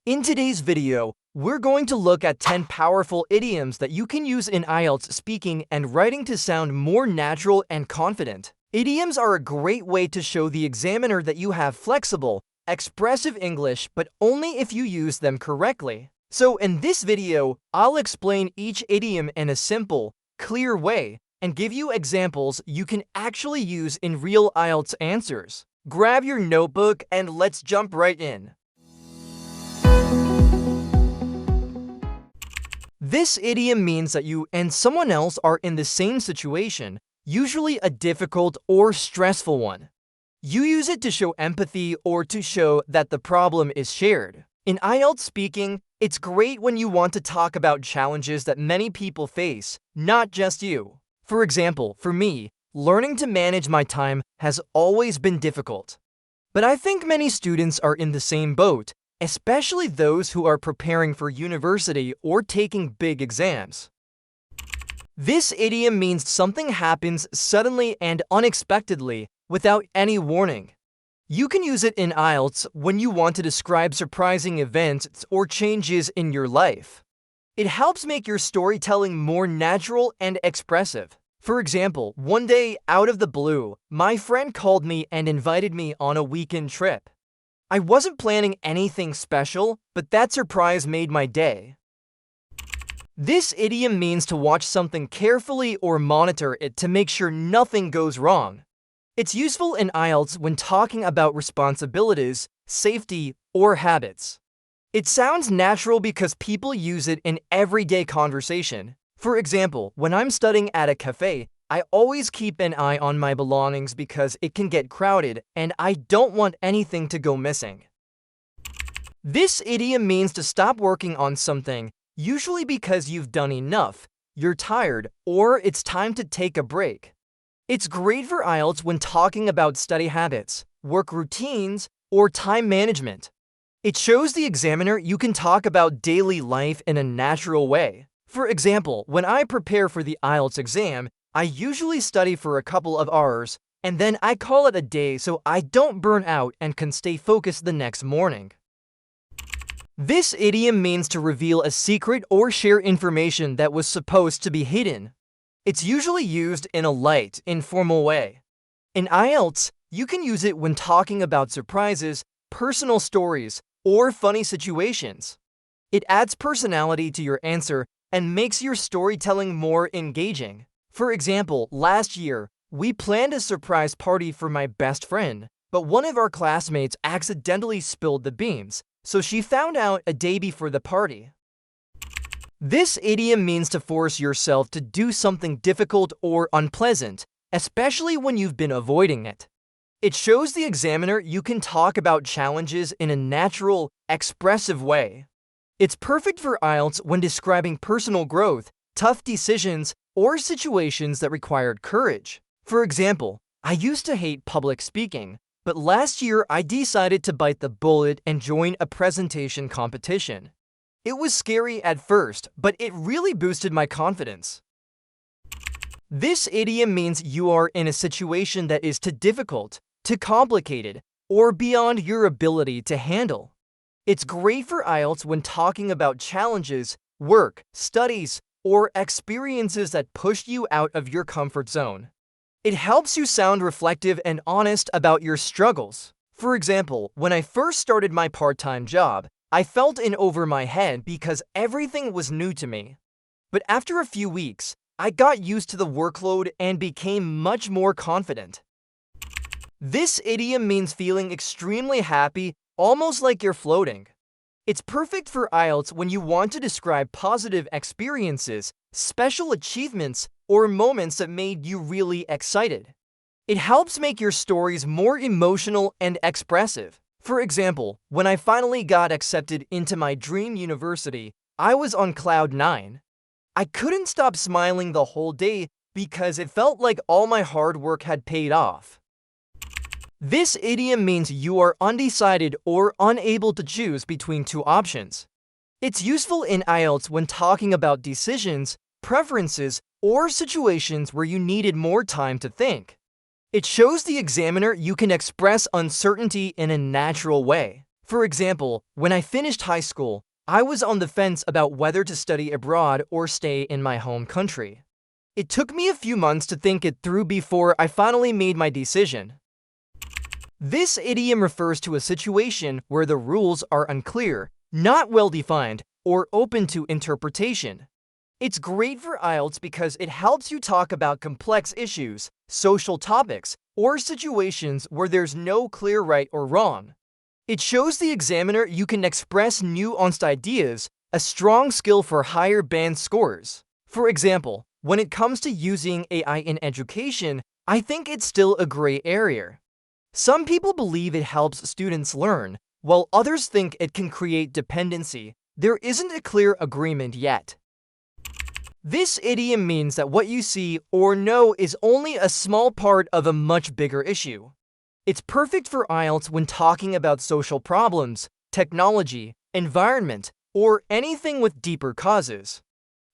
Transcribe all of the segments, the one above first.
In today's video, we're going to look at 10 powerful idioms that you can use in IELTS speaking and writing to sound more natural and confident. Idioms are a great way to show the examiner that you have flexible, expressive English, but only if you use them correctly. So in this video, I'll explain each idiom in a simple, clear way and give you examples you can actually use in real IELTS answers. Grab your notebook and let's jump right in. This idiom means that you and someone else are in the same situation, usually a difficult or stressful one. You use it to show empathy or to show that the problem is shared. In IELTS speaking, it's great when you want to talk about challenges that many people face, not just you. For example, for me, learning to manage my time has always been difficult. But I think many students are in the same boat, especially those who are preparing for university or taking big exams. This idiom means something happens suddenly and unexpectedly without any warning. You can use it in IELTS when you want to describe surprising events or changes in your life. It helps make your storytelling more natural and expressive. For example, one day, out of the blue, my friend called me and invited me on a weekend trip. I wasn't planning anything special, but that surprise made my day. This idiom means to watch something carefully or monitor it to make sure nothing goes wrong. It's useful in IELTS when talking about responsibilities, safety, or habits. It sounds natural because people use it in everyday conversation. For example, when I'm studying at a cafe, I always keep an eye on my belongings because it can get crowded and I don't want anything to go missing. This idiom means to stop working on something, usually because you've done enough, you're tired, or it's time to take a break. It's great for IELTS when talking about study habits, work routines, or time management. It shows the examiner you can talk about daily life in a natural way. For example, when I prepare for the IELTS exam, I usually study for a couple of hours, and then I call it a day so I don't burn out and can stay focused the next morning. This idiom means to reveal a secret or share information that was supposed to be hidden. It's usually used in a light, informal way. In IELTS, you can use it when talking about surprises, personal stories, or funny situations. It adds personality to your answer and makes your storytelling more engaging. For example, last year, we planned a surprise party for my best friend, but one of our classmates accidentally spilled the beans, so she found out a day before the party. This idiom means to force yourself to do something difficult or unpleasant, especially when you've been avoiding it. It shows the examiner you can talk about challenges in a natural, expressive way. It's perfect for IELTS when describing personal growth, tough decisions, or situations that required courage. For example, I used to hate public speaking, but last year I decided to bite the bullet and join a presentation competition. It was scary at first, but it really boosted my confidence. This idiom means you are in a situation that is too difficult, too complicated, or beyond your ability to handle. It's great for IELTS when talking about challenges, work, studies, or experiences that pushed you out of your comfort zone. It helps you sound reflective and honest about your struggles. For example, when I first started my part-time job, I felt in over my head because everything was new to me. But after a few weeks, I got used to the workload and became much more confident. This idiom means feeling extremely happy, almost like you're floating. It's perfect for IELTS when you want to describe positive experiences, special achievements, or moments that made you really excited. It helps make your stories more emotional and expressive. For example, when I finally got accepted into my dream university, I was on cloud 9. I couldn't stop smiling the whole day because it felt like all my hard work had paid off. This idiom means you are undecided or unable to choose between two options. It's useful in IELTS when talking about decisions, preferences, or situations where you needed more time to think. It shows the examiner you can express uncertainty in a natural way. For example, when I finished high school, I was on the fence about whether to study abroad or stay in my home country. It took me a few months to think it through before I finally made my decision. This idiom refers to a situation where the rules are unclear, not well-defined, or open to interpretation. It's great for IELTS because it helps you talk about complex issues, social topics, or situations where there's no clear right or wrong. It shows the examiner you can express nuanced ideas, a strong skill for higher band scores. For example, when it comes to using AI in education, I think it's still a gray area. Some people believe it helps students learn, while others think it can create dependency. There isn't a clear agreement yet. This idiom means that what you see or know is only a small part of a much bigger issue. It's perfect for IELTS when talking about social problems, technology, environment, or anything with deeper causes.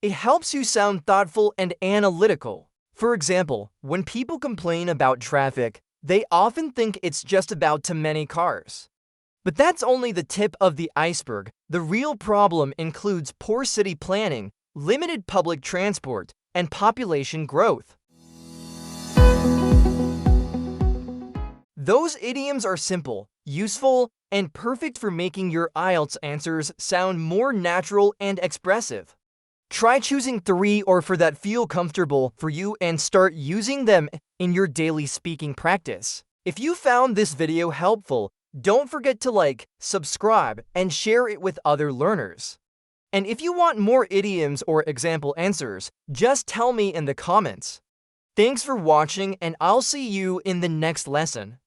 It helps you sound thoughtful and analytical. For example, when people complain about traffic, they often think it's just about too many cars. But that's only the tip of the iceberg. The real problem includes poor city planning, limited public transport, and population growth. Those idioms are simple, useful, and perfect for making your IELTS answers sound more natural and expressive. Try choosing 3 or 4 that feel comfortable for you and start using them in your daily speaking practice. If you found this video helpful, don't forget to like, subscribe, and share it with other learners. And if you want more idioms or example answers, just tell me in the comments. Thanks for watching, and I'll see you in the next lesson.